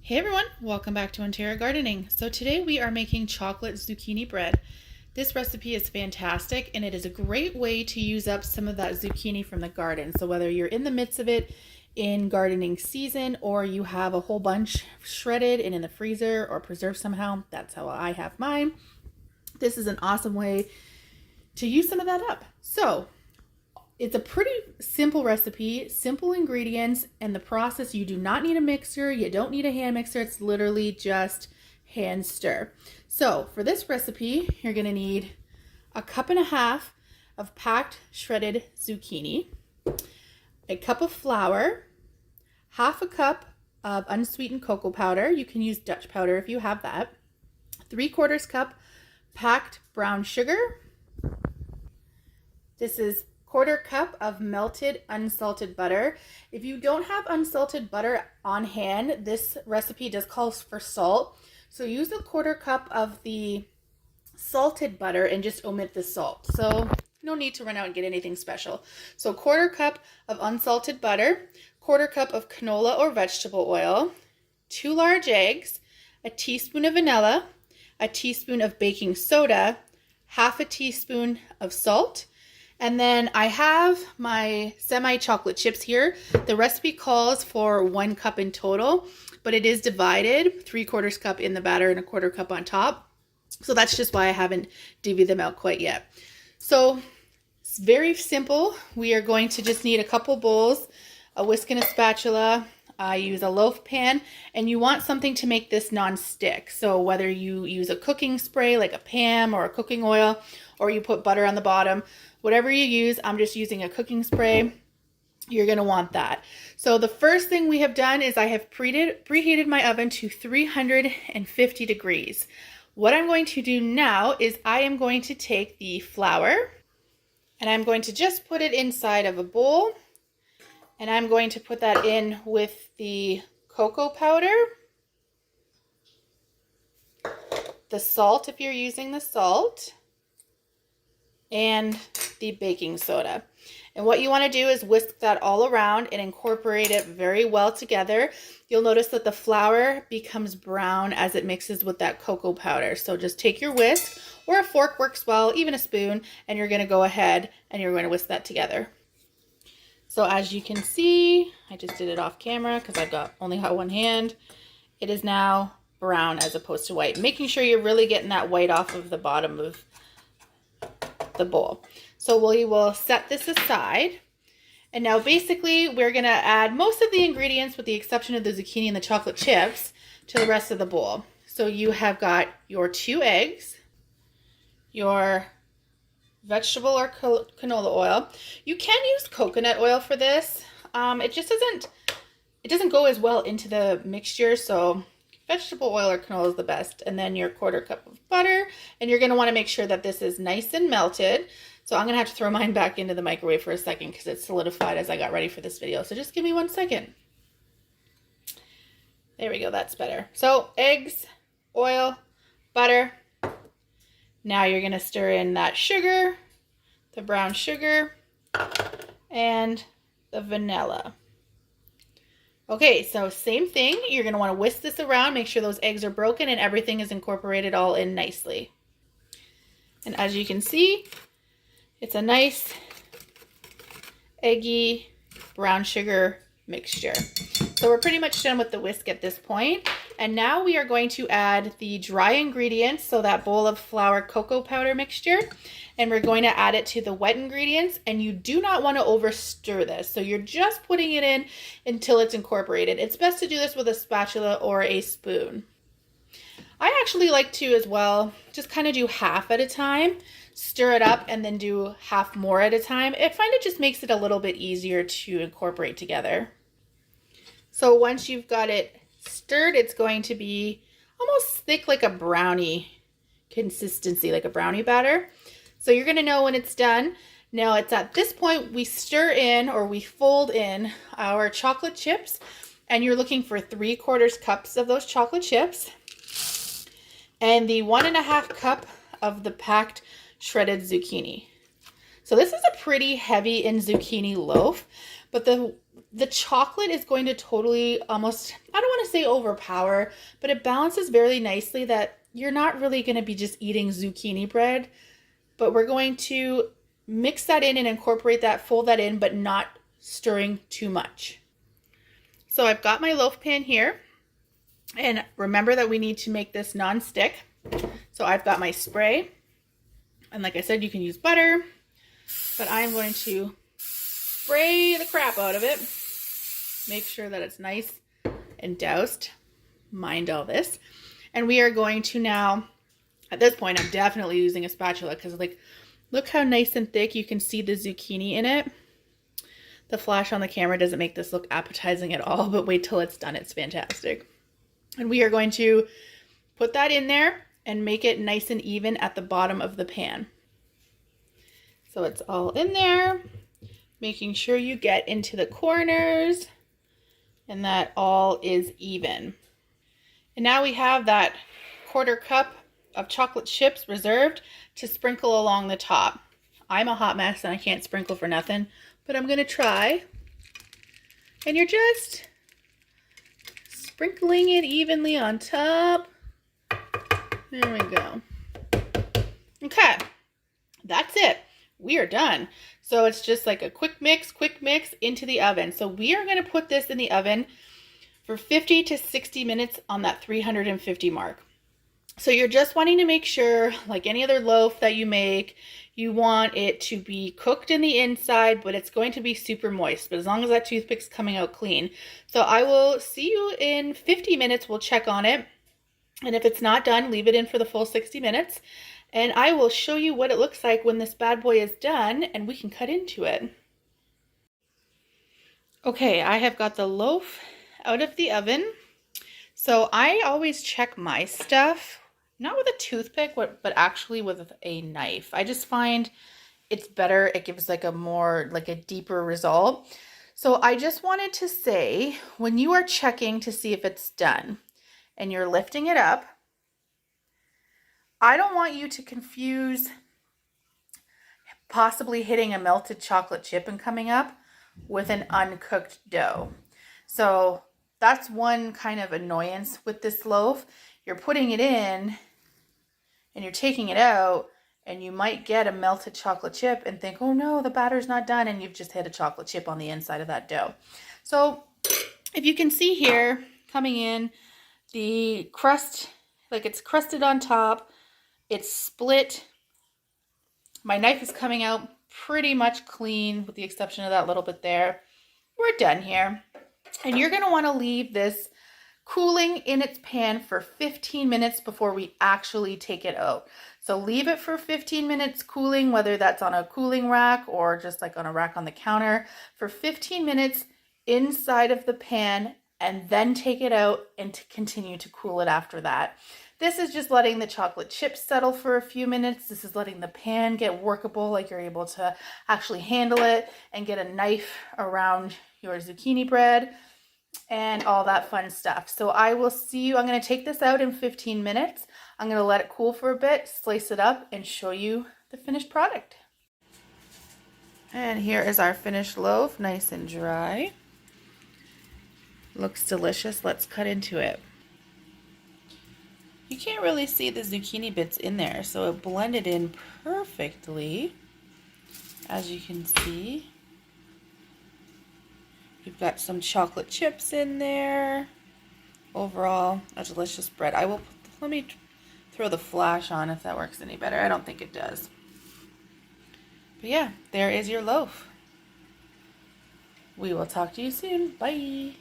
Hey everyone, welcome back to Ontario Gardening. So today we are making chocolate zucchini bread. This recipe is fantastic and it is a great way to use up some of that zucchini from the garden. So whether you're in the midst of it in gardening season or you have a whole bunch shredded and in the freezer or preserved somehow, that's how I have mine. This is an awesome way to use some of that up. So it's a pretty simple recipe, simple ingredients, and the process, you do not need a mixer, you don't need a hand mixer, it's literally just hand stir. So for this recipe, you're gonna need 1.5 cups of packed shredded zucchini, a cup of flour, 1/2 cup of unsweetened cocoa powder, you can use Dutch powder if you have that, 3/4 cup packed brown sugar, this is 1/4 cup of melted unsalted butter. If you don't have unsalted butter on hand, this recipe does call for salt. So use 1/4 cup of the salted butter and just omit the salt. So no need to run out and get anything special. So 1/4 cup of unsalted butter, 1/4 cup of canola or vegetable oil, 2 large eggs, a teaspoon of vanilla, a teaspoon of baking soda, 1/2 teaspoon of salt. And then I have my semi-chocolate chips here. The recipe calls for 1 cup in total, but it is divided, 3/4 cup in the batter and 1/4 cup on top. So that's just why I haven't divvied them out quite yet. So it's very simple. We are going to just need a couple bowls, a whisk and a spatula. I use a loaf pan, and you want something to make this non-stick. So whether you use a cooking spray like a Pam or a cooking oil, or you put butter on the bottom, whatever you use, I'm just using a cooking spray. You're gonna want that. So the first thing we have done is I have preheated my oven to 350 degrees. What I'm going to do now is I am going to take the flour and I'm going to just put it inside of a bowl. And I'm going to put that in with the cocoa powder, the salt if you're using the salt, and the baking soda. And what you want to do is whisk that all around and incorporate it very well together. You'll notice that the flour becomes brown as it mixes with that cocoa powder. So just take your whisk, or a fork works well, even a spoon, and you're going to go ahead and you're going to whisk that together. So as you can see, I just did it off camera because I've only got one hand. It is now brown as opposed to white, making sure you're really getting that white off of the bottom of the bowl. So we will set this aside. And now basically we're gonna add most of the ingredients with the exception of the zucchini and the chocolate chips to the rest of the bowl. So you have got your 2 eggs, your vegetable or canola oil. You can use coconut oil for this. It doesn't go as well into the mixture, so vegetable oil or canola is the best. And then your 1/4 cup of butter, and you're gonna wanna make sure that this is nice and melted. So I'm gonna have to throw mine back into the microwave for a second because it's solidified as I got ready for this video. So just give me 1 second. There we go, that's better. So eggs, oil, butter. Now you're gonna stir in that sugar, the brown sugar, and the vanilla. Okay, so same thing. You're gonna wanna whisk this around, make sure those eggs are broken and everything is incorporated all in nicely. And as you can see, it's a nice eggy brown sugar mixture. So we're pretty much done with the whisk at this point. And now we are going to add the dry ingredients, so that bowl of flour cocoa powder mixture, and we're going to add it to the wet ingredients, and you do not want to over stir this. So you're just putting it in until it's incorporated. It's best to do this with a spatula or a spoon. I actually like to as well, just kind of do half at a time, stir it up and then do half more at a time. I find it just makes it a little bit easier to incorporate together. So once you've got it stirred, it's going to be almost thick, like a brownie consistency, like a brownie batter. So you're going to know when it's done. Now it's at this point we stir in, or we fold in, our chocolate chips, and you're looking for 3/4 cups of those chocolate chips and the 1.5 cup of the packed shredded zucchini. So this is a pretty heavy in zucchini loaf, but the the chocolate is going to totally almost, I don't want to say overpower, but it balances very nicely that you're not really going to be just eating zucchini bread, but we're going to mix that in and incorporate that, fold that in, but not stirring too much. So I've got my loaf pan here, and remember that we need to make this non-stick. So I've got my spray, and like I said, you can use butter, but I'm going to spray the crap out of it. Make sure that it's nice and doused. Mind all this. And we are going to now, at this point, I'm definitely using a spatula because like, look how nice and thick you can see the zucchini in it. The flash on the camera doesn't make this look appetizing at all, but wait till it's done. It's fantastic. And we are going to put that in there and make it nice and even at the bottom of the pan. So it's all in there, making sure you get into the corners and that all is even. And now we have that 1/4 cup of chocolate chips reserved to sprinkle along the top. I'm a hot mess and I can't sprinkle for nothing, but I'm gonna try. And you're just sprinkling it evenly on top. There we go. Okay, that's it. We are done. So it's just like a quick mix into the oven. So we are going to put this in the oven for 50 to 60 minutes on that 350 mark. So you're just wanting to make sure, like any other loaf that you make, you want it to be cooked in the inside, but it's going to be super moist, but as long as that toothpick's coming out clean. So I will see you in 50 minutes. We'll check on it. And if it's not done, leave it in for the full 60 minutes. And I will show you what it looks like when this bad boy is done and we can cut into it. Okay, I have got the loaf out of the oven. So I always check my stuff, not with a toothpick, but actually with a knife. I just find it's better. It gives like a deeper result. So I just wanted to say, when you are checking to see if it's done and you're lifting it up, I don't want you to confuse possibly hitting a melted chocolate chip and coming up with an uncooked dough. So that's one kind of annoyance with this loaf. You're putting it in and you're taking it out and you might get a melted chocolate chip and think, oh no, the batter's not done, and you've just hit a chocolate chip on the inside of that dough. So if you can see here, coming in, the crust, like it's crusted on top, it's split. My knife is coming out pretty much clean with the exception of that little bit there. We're done here. And you're going to want to leave this cooling in its pan for 15 minutes before we actually take it out. So leave it for 15 minutes cooling, whether that's on a cooling rack or just like on a rack on the counter, for 15 minutes inside of the pan, and then take it out and to continue to cool it after that. This is just letting the chocolate chips settle for a few minutes. This is letting the pan get workable, like you're able to actually handle it and get a knife around your zucchini bread and all that fun stuff. So I will see you. I'm going to take this out in 15 minutes. I'm going to let it cool for a bit, slice it up, and show you the finished product. And here is our finished loaf, nice and dry. Looks delicious. Let's cut into it. You can't really see the zucchini bits in there, so it blended in perfectly, as you can see. We've got some chocolate chips in there. Overall, a delicious bread. Let me throw the flash on if that works any better. I don't think it does. But yeah, there is your loaf. We will talk to you soon. Bye.